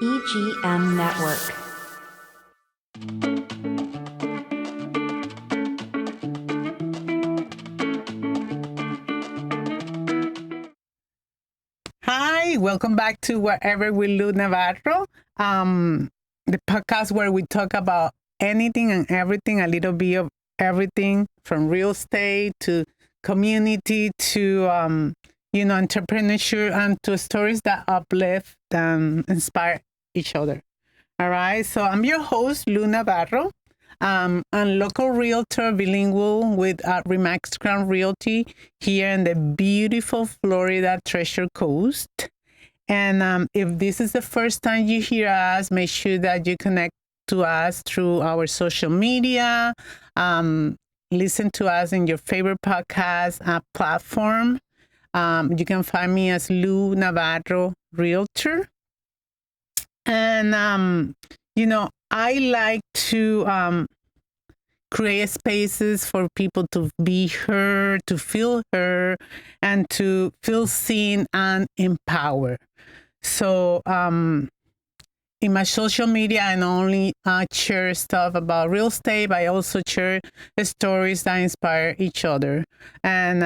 EGM Network. Hi, welcome back to Wherever with Lu Navarro, the podcast where we talk about anything and everything, a little bit of everything from real estate to community to, entrepreneurship and to stories that uplift and inspire each other. All right, so I'm your host, Lu Navarro. I'm local realtor bilingual with Remax Crown Realty here in the beautiful Florida Treasure Coast. And if this is the first time you hear us, make sure that you connect to us through our social media. Listen to us in your favorite podcast platform. You can find me as Lu Navarro Realtor. And, I like to create spaces for people to be heard, to feel heard, and to feel seen and empowered. So, in my social media, I not only share stuff about real estate, but I also share stories that inspire each other. And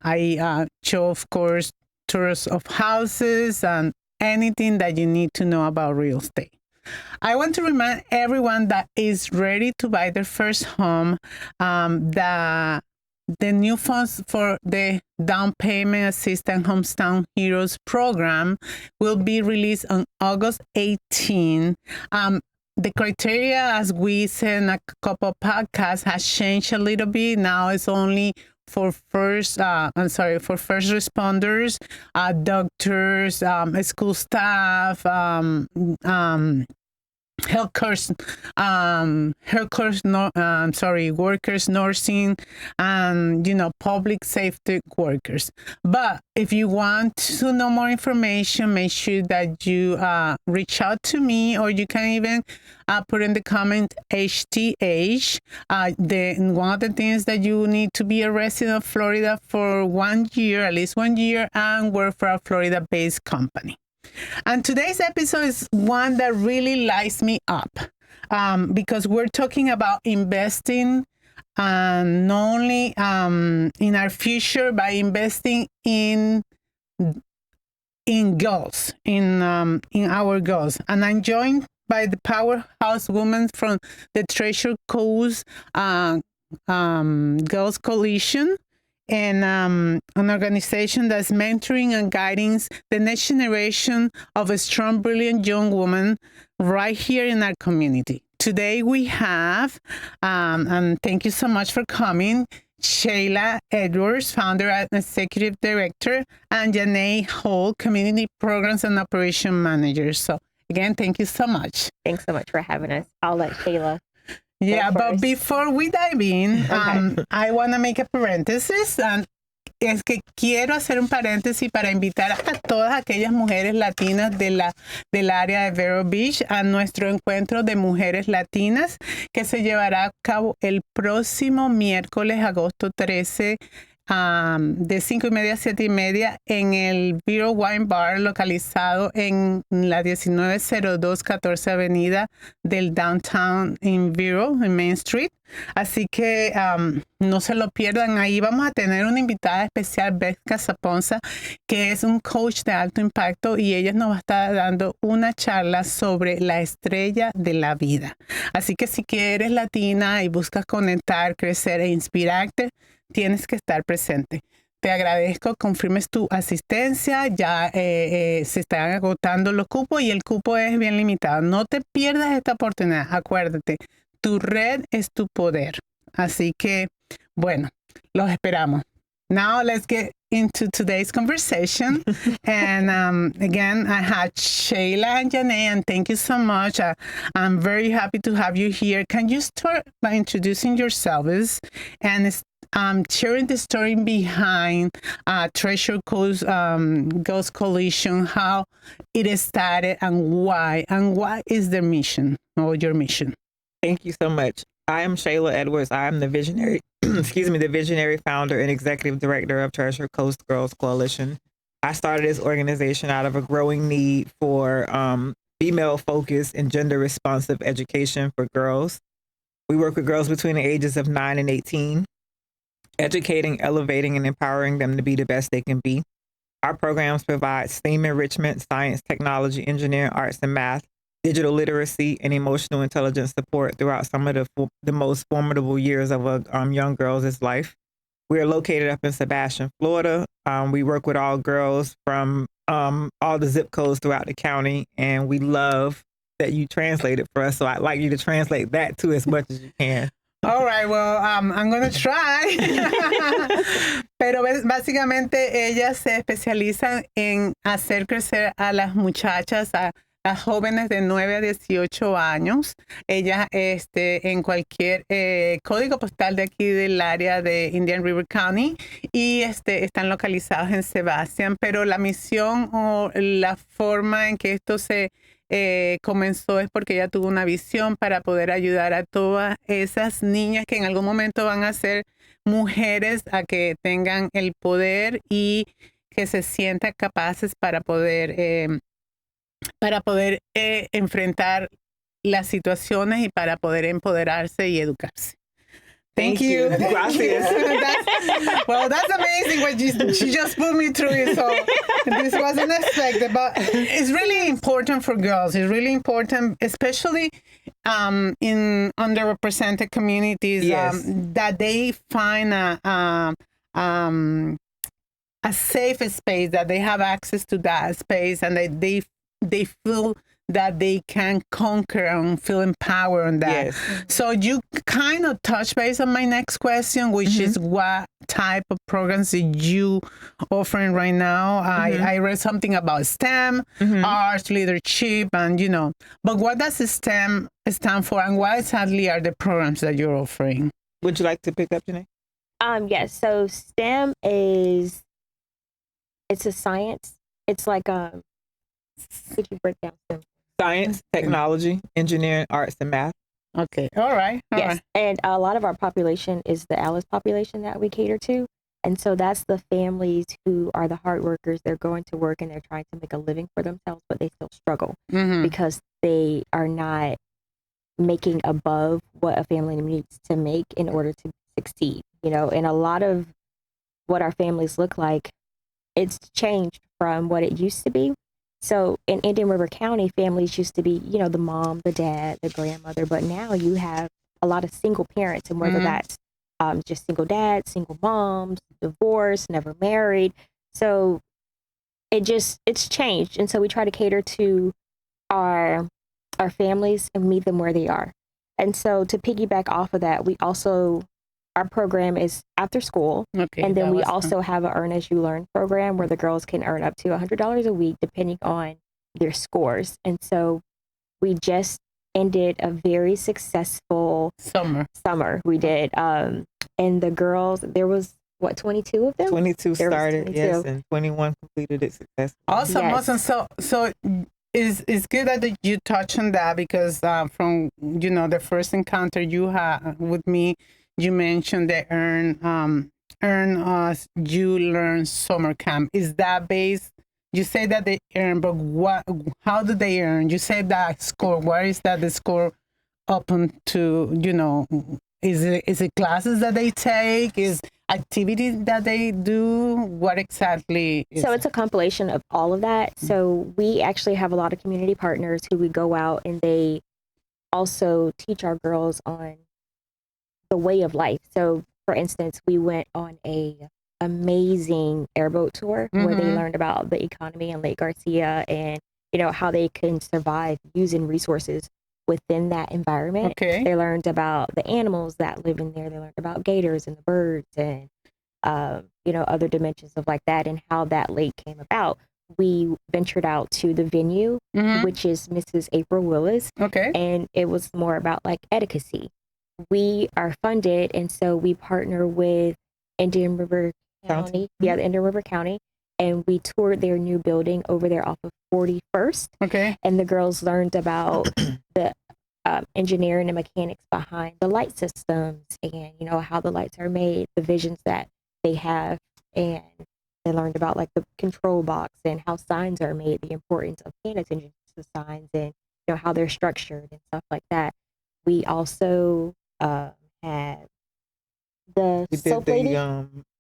I show, of course, tours of houses and anything that you need to know about real estate. I want to remind everyone that is ready to buy their first home that the new funds for the Down Payment Assistance Hometown Heroes program will be released on August 18. The criteria, as we said in a couple of podcasts, has changed a little bit. Now it's only for first responders, doctors, school staff, workers, nursing, and public safety workers. But if you want to know more information, make sure that you reach out to me, or you can even put in the comment HTH. One of the things that you need to be a resident of Florida for 1 year, at least 1 year, and work for a Florida-based company. And today's episode is one that really lights me up because we're talking about investing not only in our future, but investing in goals, in our goals. And I'm joined by the powerhouse women from the Treasure Coast Girls Coalition, and an organization that's mentoring and guiding the next generation of a strong, brilliant young woman right here in our community. Today we have, and thank you so much for coming, Shayla Edwards, founder and executive director, and Janae Hall, community programs and operation manager. So again, thank you so much. Thanks so much for having us. I'll let Shayla. Yeah, but before we dive in, I want to make a parenthesis. Es que quiero hacer un paréntesis para invitar a todas aquellas mujeres latinas del área de Vero Beach a nuestro encuentro de mujeres latinas que se llevará a cabo el próximo miércoles, agosto 13, de 5:30 a 7:30 en el Vero Wine Bar, localizado en la 1902 14 Avenida del Downtown en Vero, en Main Street. Así que no se lo pierdan. Ahí vamos a tener una invitada especial, Beth Casaponza, que es un coach de alto impacto, y ella nos va a estar dando una charla sobre la estrella de la vida. Así que si eres latina y buscas conectar, crecer e inspirarte, tienes que estar presente. Te agradezco, confirmes tu asistencia. Ya se están agotando los cupos y el cupo es bien limitado. No te pierdas esta oportunidad. Acuérdate, tu red es tu poder. Así que, bueno, los esperamos. Now let's get into today's conversation. And again, I had Shayla and Janae, and thank you so much. I'm very happy to have you here. Can you start by introducing yourselves and sharing the story behind Treasure Coast Girls Coalition, how it started and why, and what is the mission or your mission? Thank you so much. I am Shayla Edwards. I am the visionary, the visionary founder and executive director of Treasure Coast Girls Coalition. I started this organization out of a growing need for female-focused and gender-responsive education for girls. We work with girls between the ages of 9 and 18, educating, elevating, and empowering them to be the best they can be. Our programs provide STEAM enrichment, science, technology, engineering, arts, and math, digital literacy, and emotional intelligence support throughout some of the most formidable years of a young girl's life. We are located up in Sebastian, Florida. We work with all girls from all the zip codes throughout the county, and we love that you translate it for us. So I'd like you to translate that too as much as you can. All right, well, I'm going to try. Pero básicamente ellas se especializan en hacer crecer a las muchachas, a las jóvenes de 9 a 18 años. Ellas en cualquier código postal de aquí del área de Indian River County y están localizados en Sebastian. Pero la misión o la forma en que esto se comenzó es porque ella tuvo una visión para poder ayudar a todas esas niñas que en algún momento van a ser mujeres a que tengan el poder y que se sientan capaces para poder enfrentar las situaciones y para poder empoderarse y educarse. Thank you. Gracias. That's amazing what she just put me through it. So this wasn't expected, but it's really important for girls. It's really important, especially in underrepresented communities, Yes. that they find a safe space, that they have access to that space, and that they feel that they can conquer and feel empowered on that. Yes. So you kind of touch base on my next question, which is what type of programs are you offering right now? I read something about STEM, arts, leadership, and but what does STEM stand for, and what exactly are the programs that you're offering? Would you like to pick up, Janae? Yes. So STEM it's a science. It's like could you break down STEM? Science, technology, engineering, arts, and math. Okay. All right. All Yes. right. And a lot of our population is the ALICE population that we cater to. And so that's the families who are the hard workers. They're going to work and they're trying to make a living for themselves, but they still struggle because they are not making above what a family needs to make in order to succeed. And a lot of what our families look like, it's changed from what it used to be. So in Indian River County, families used to be, the mom, the dad, the grandmother, but now you have a lot of single parents, and whether that's just single dads, single moms, divorced, never married. So it's changed. And so we try to cater to our families and meet them where they are. And so to piggyback off of that, our program is after school. Okay. And then we also have an Earn As You Learn program where the girls can earn up to $100 a week depending on their scores. And so we just ended a very successful summer. We did. And the girls, there was 22 of them? 22 There was started, 22. yes, and 21 completed it successfully. Awesome, Yes. awesome. So it's good that you touch on that because from the first encounter you had with me, you mentioned the Earn As You Learn summer camp. Is that based? You say that they earn, but how do they earn? You say that score. Where is that the score open to? Is it classes that they take? Is activities that they do? What exactly is So it's a compilation of all of that. So we actually have a lot of community partners who we go out and they also teach our girls on the way of life. So for instance, we went on a amazing airboat tour where they learned about the economy in Lake Garcia and how they can survive using resources within that environment. Okay. They learned about the animals that live in there. They learned about gators and the birds and other dimensions of like that and how that lake came about. We ventured out to the venue, which is Mrs. April Willis. Okay. And it was more about like etiquette. We are funded, and so we partner with Indian River County. Yeah, the Indian River County. And we toured their new building over there off of 41st. Okay. And the girls learned about the engineering and mechanics behind the light systems and, how the lights are made, the visions that they have, and They learned about like the control box and how signs are made, the importance of paying attention to signs and how they're structured and stuff like that. We also had the soap lady.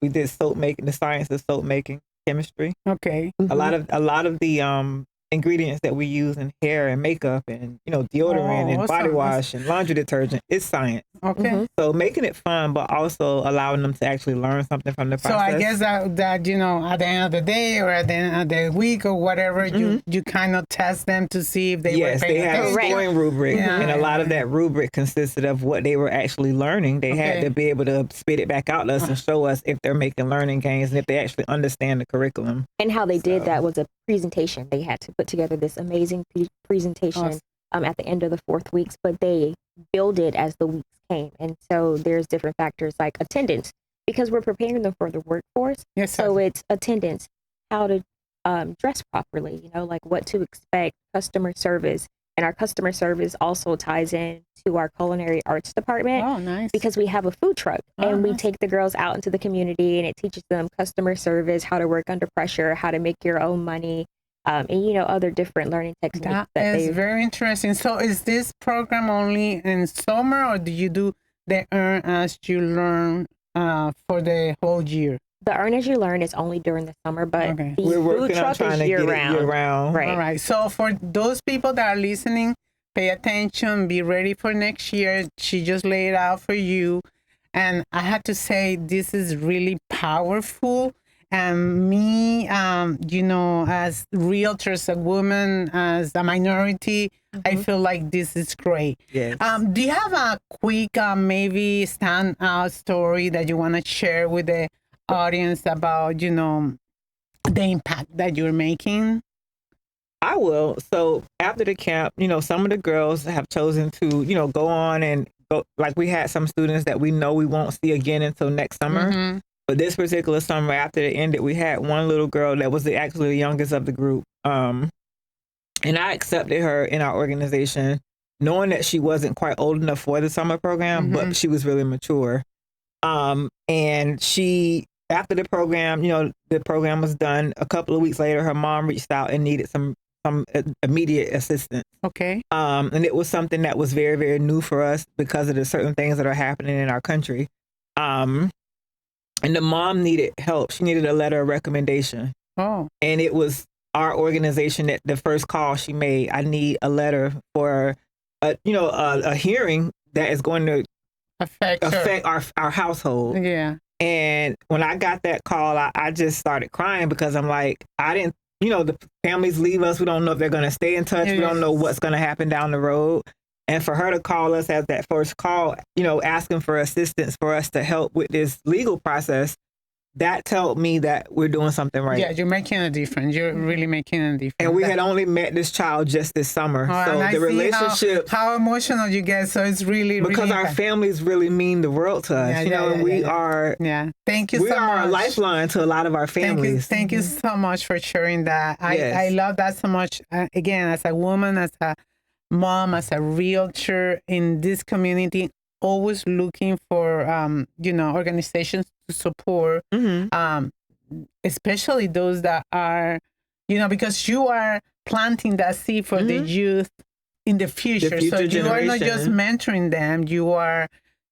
We did soap making, the science of soap making, chemistry. Okay. A lot of the ingredients that we use in hair and makeup and deodorant and body wash and laundry detergent is science. Okay. So making it fun, but also allowing them to actually learn something from the process. So I guess that at the end of the day or at the end of the week or whatever, you kind of test them to see if they were paying they had a scoring rubric, and a lot of that rubric consisted of what they were actually learning. They had to be able to spit it back out to us and show us if they're making learning gains and if they actually understand the curriculum. And how they did that was a presentation. They had to put together this amazing presentation at the end of the 4th weeks, but they build it as the weeks came. And so there's different factors like attendance, because we're preparing them for the workforce. Yes, so it's attendance, how to dress properly, like what to expect, customer service. And our customer service also ties in to our culinary arts department. Oh, nice. Because we have a food truck and we take the girls out into the community and it teaches them customer service, how to work under pressure, how to make your own money, and other different learning techniques. That is very interesting. So is this program only in summer, or do you do the earn as you learn for the whole year? The earn as you learn is only during the summer, but the we're food working on truck trying is to year get round. it year round. Right. All right. So for those people that are listening, pay attention, be ready for next year. She just laid it out for you. And I have to say, this is really powerful. And me, as realtors, a woman, as a minority, I feel like this is great. Yes. Do you have a quick, maybe standout story that you want to share with the audience about, the impact that you're making? I will. So after the camp, some of the girls have chosen to, go on and go. Like we had some students that we know we won't see again until next summer. Mm-hmm. But this particular summer, after it ended, we had one little girl that was actually the youngest of the group. And I accepted her in our organization, knowing that she wasn't quite old enough for the summer program, but she was really mature. And she, after the program, the program was done. A couple of weeks later, her mom reached out and needed some immediate assistance. Okay. And it was something that was very, very new for us because of the certain things that are happening in our country. And the mom needed help. She needed a letter of recommendation. Oh. And it was our organization that the first call she made. I need a letter for a hearing that is going to affect our household. Yeah. And when I got that call, I just started crying because I'm like, I didn't, the families leave us. We don't know if they're going to stay in touch. Yes. We don't know what's going to happen down the road. And for her to call us as that first call, asking for assistance for us to help with this legal process, that told me that we're doing something right. Yeah, you're making a difference. You're really making a difference. And we had only met this child just this summer. So the relationship... How emotional you get. So it's really, because really our families really mean the world to us. And we are... Yeah. Thank you so much. We are a lifeline to a lot of our families. Thank you so much for sharing that. I love that so much. Again, as a woman, as a mom, as a realtor in this community, always looking for organizations to support, especially those that are, because you are planting that seed for the youth in the future. So you are not just mentoring them, you are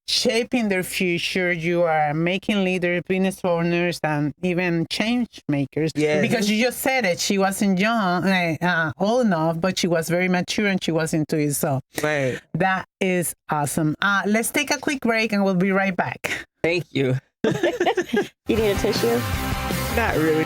shaping their future. You are making leaders, business owners, and even change makers. Yes. Because you just said it. She wasn't old enough, but she was very mature and she was into it. So right. That is awesome. Let's take a quick break and we'll be right back. Thank you. You need a tissue? Not really.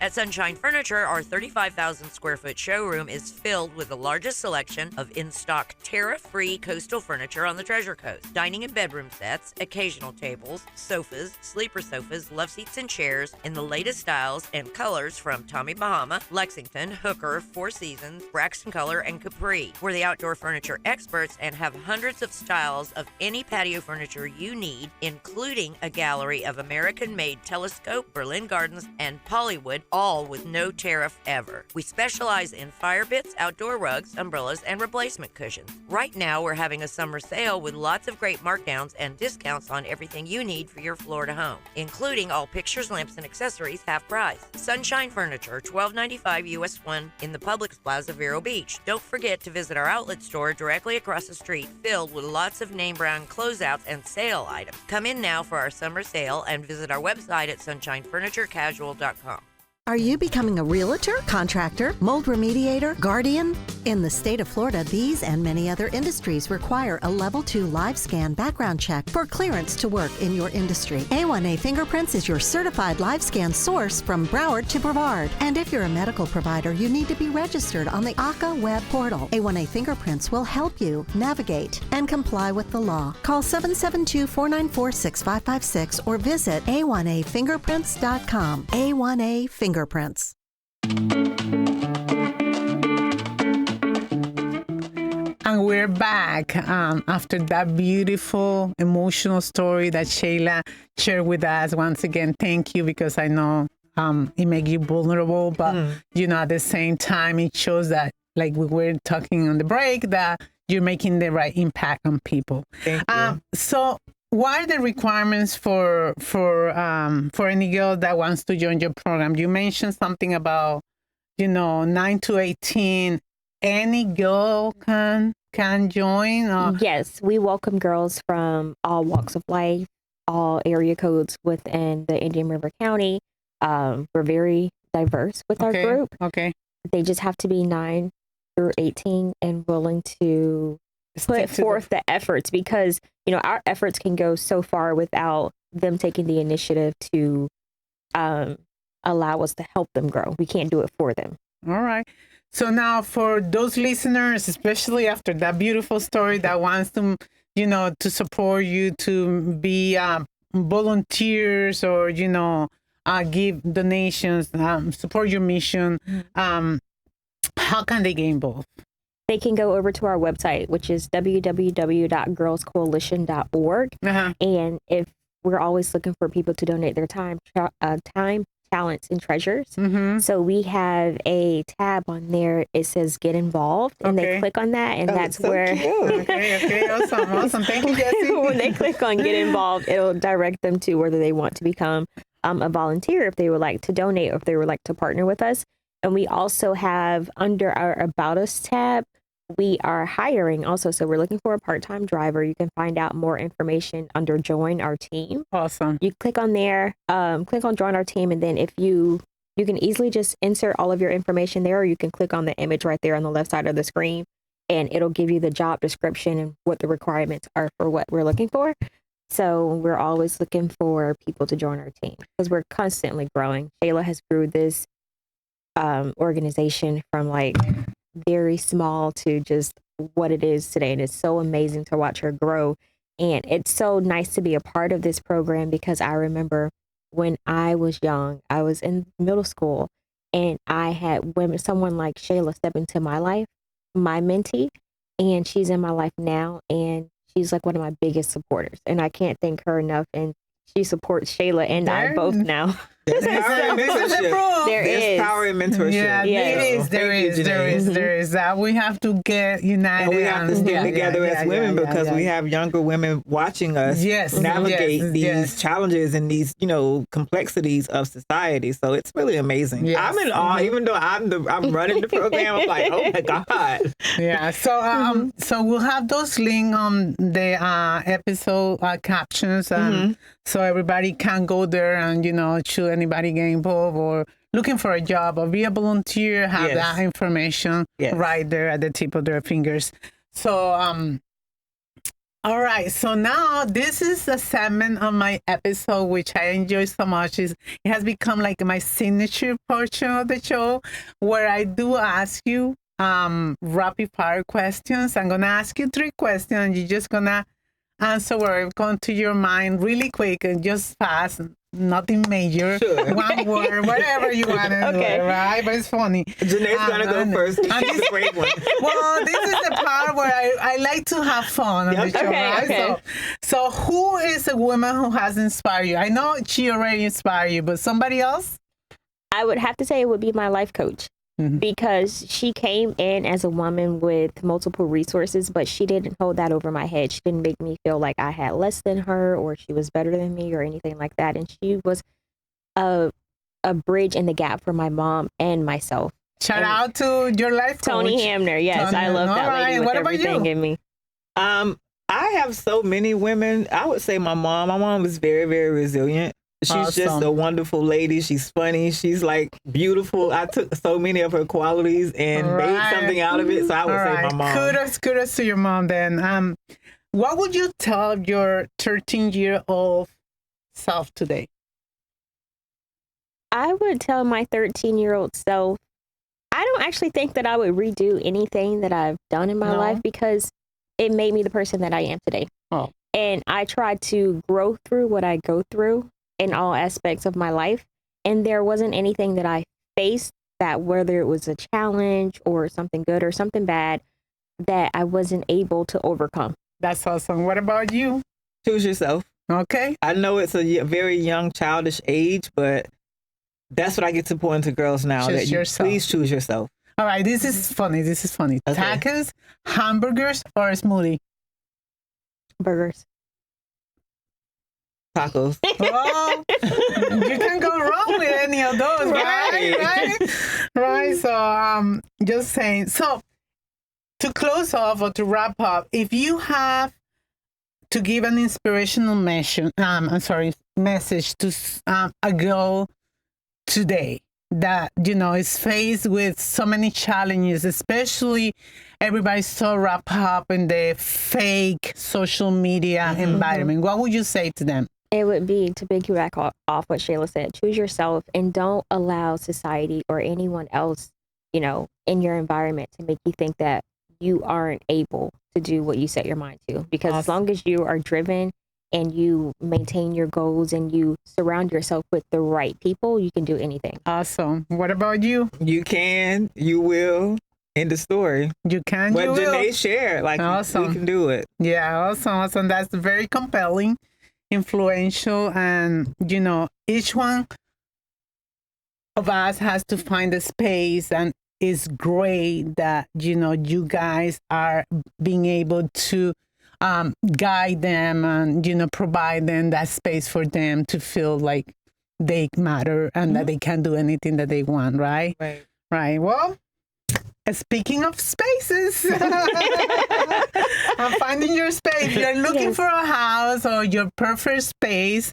At Sunshine Furniture, our 35,000 square foot showroom is filled with the largest selection of in-stock tariff-free coastal furniture on the Treasure Coast. Dining and bedroom sets, occasional tables, sofas, sleeper sofas, love seats and chairs in the latest styles and colors from Tommy Bahama, Lexington, Hooker, Four Seasons, Braxton Color, and Capri. We're the outdoor furniture experts and have hundreds of styles of any patio furniture you need, including a gallery of American-made Telescope, Berlin Gardens, and Pollywood all with no tariff ever. We specialize in fire pits, outdoor rugs, umbrellas, and replacement cushions. Right now, we're having a summer sale with lots of great markdowns and discounts on everything you need for your Florida home, including all pictures, lamps, and accessories half price. Sunshine Furniture, $12.95 US 1 in the Publix Plaza, Vero Beach. Don't forget to visit our outlet store directly across the street, filled with lots of name brand closeouts and sale items. Come in now for our summer sale and visit our website at sunshinefurniturecasual.com. Are you becoming a realtor, contractor, mold remediator, guardian? In the state of Florida, these and many other industries require a Level 2 live scan background check for clearance to work in your industry. A1A Fingerprints is your certified live scan source from Broward to Brevard. And if you're a medical provider, you need to be registered on the ACA web portal. A1A Fingerprints will help you navigate and comply with the law. Call 772-494-6556 or visit a1afingerprints.com. A1A Fingerprints. And we're back after that beautiful emotional story that Shayla shared with us. Once again, thank you, because I know it makes you vulnerable, but you know, at the same time, it shows that, like we were talking on the break, that you're making the right impact on people. Thank you. So what are the requirements for any girl that wants to join your program? You mentioned something about, 9 to 18. Any girl can join? Yes, we welcome girls from all walks of life, all area codes within the Indian River County. We're very diverse with our group. Okay. They just have to be 9 through 18 and willing to put forth the efforts, because our efforts can go so far without them taking the initiative to allow us to help them grow. We can't do it for them. All right. So now, for those listeners, especially after that beautiful story, that wants to to support you, to be volunteers, or give donations, support your mission, how can they get involved? They can go over to our website, which is www.girlscoalition.org. And if we're always looking for people to donate their time, talents, and treasures. So we have a tab on there. It says Get Involved, and they click on that, and that's so where. Okay, awesome. Thank you, Jessie. When they click on Get Involved, it'll direct them to whether they want to become a volunteer, if they would like to donate, or if they would like to partner with us. And we also have, under our About Us tab, we are hiring also. So we're looking for a part-time driver. You can find out more information under Join Our Team. Awesome. You click on there, click on Join Our Team, and then if you can easily just insert all of your information there, or you can click on the image right there on the left side of the screen, and it'll give you the job description and what the requirements are for what we're looking for. So we're always looking for people to join our team, because we're constantly growing. Shayla has grew this organization from like very small to just what it is today. And it's so amazing to watch her grow. And it's so nice to be a part of this program, because I remember when I was young, I was in middle school, and I had someone like Shayla step into my life, my mentee, and she's in my life now. And she's like one of my biggest supporters. And I can't thank her enough. And she supports Shayla and I both now. There's power in mentorship. There's power in mentorship. Yeah, there is. We have to get united. And we have to stick together as women, because we have younger women watching us navigate these challenges and these, complexities of society. So it's really amazing. Yes. I'm in awe, even though I'm running the program. I'm like, oh my God. Yeah. So so we'll have those links on the episode captions, so everybody can go there and should anybody get involved or looking for a job or be a volunteer, have that information right there at the tip of their fingers. So all right, so now this is a segment of my episode which I enjoy so much. It has become like my signature portion of the show, where I do ask you rapid fire questions. I'm gonna ask you 3 questions. You're just gonna answer whatever comes to your mind really quick and just fast. Nothing major. Sure. One word, whatever you want to do, right? But it's funny. Janae's going to go first. She's a great one. Well, this is the part where I like to have fun on the show, right? Okay. So who is a woman who has inspired you? I know she already inspired you, but somebody else? I would have to say it would be my life coach. Because she came in as a woman with multiple resources, but she didn't hold that over my head. She didn't make me feel like I had less than her or she was better than me or anything like that. And she was a bridge in the gap for my mom and myself. Shout out to your life coach. Tony Hamner. Yes, I love that lady with everything in me. I have so many women. I would say my mom. My mom was very, very resilient. She's just a wonderful lady. She's funny. She's like beautiful. I took so many of her qualities and made something out of it. So I would say my mom. Kudos to your mom then. What would you tell your 13-year-old self today? I would tell my 13-year-old self, I don't actually think that I would redo anything that I've done in my life because it made me the person that I am today. Oh. And I try to grow through what I go through in all aspects of my life. And there wasn't anything that I faced that, whether it was a challenge or something good or something bad, that I wasn't able to overcome. That's awesome. What about you? Choose yourself. Okay. I know it's a very young, childish age, but that's what I get to pour into girls now. Choose yourself. Please choose yourself. All right. This is funny. Okay. Tacos, hamburgers, or a smoothie? Burgers. Tacos. Well, you can't go wrong with any of those, right? So, just saying. So, to close off or to wrap up, if you have to give an inspirational message to a girl today that is faced with so many challenges, especially everybody's so wrapped up in the fake social media environment, what would you say to them? It would be to piggyback off what Shayla said. Choose yourself and don't allow society or anyone else, in your environment to make you think that you aren't able to do what you set your mind to. Because as long as you are driven and you maintain your goals and you surround yourself with the right people, you can do anything. Awesome. What about you? You can, you will. End the story. You can, what you will. Janae shared, awesome. We can do it. Yeah, awesome. That's very compelling, influential, and each one of us has to find a space, and it's great that you guys are being able to guide them and provide them that space for them to feel like they matter and that they can do anything that they want. Right. Well, speaking of spaces, I'm finding your space. If you're looking for a house or your perfect space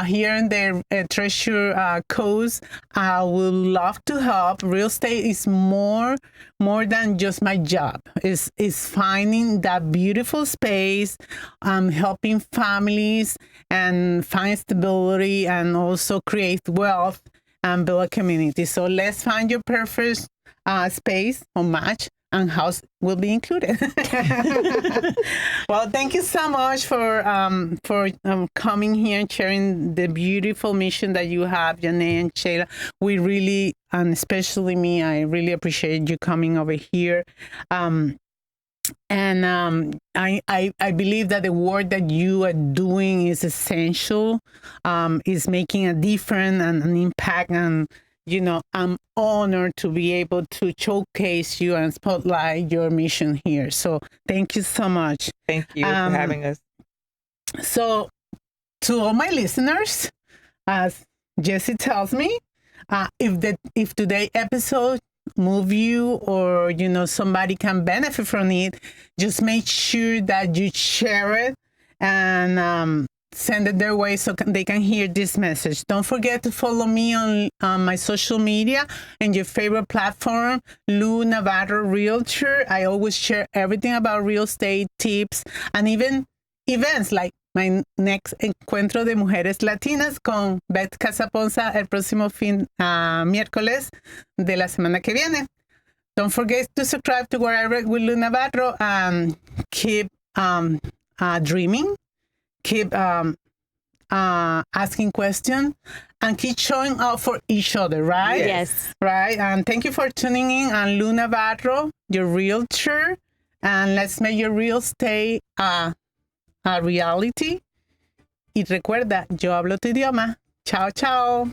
here in the Treasure Coast, I would love to help. Real estate is more than just my job. It's finding that beautiful space, helping families and find stability and also create wealth and build a community. So let's find your perfect space or match, and house will be included. Well, thank you so much for coming here and sharing the beautiful mission that you have, Janae and Shayla. We really, and especially me, I really appreciate you coming over here. I believe that the work that you are doing is essential, is making a difference and an impact, and I'm honored to be able to showcase you and spotlight your mission here. So thank you so much. Thank you for having us. So to all my listeners, as Jesse tells me, if today's episode move you or, somebody can benefit from it, just make sure that you share it and send it their way so they can hear this message. Don't forget to follow me on my social media and your favorite platform, Lou Navarro Realtor. I always share everything about real estate tips and even events like my next Encuentro de Mujeres Latinas con Beth Casaponza el próximo miércoles de la semana que viene. Don't forget to subscribe to Wherever with Lou Navarro and keep dreaming. Keep asking questions and keep showing up for each other, right? Yes. Right. And thank you for tuning in on Lou Navarro, your realtor. And let's make your real estate a reality. Y recuerda, yo hablo tu idioma. Chao, chao.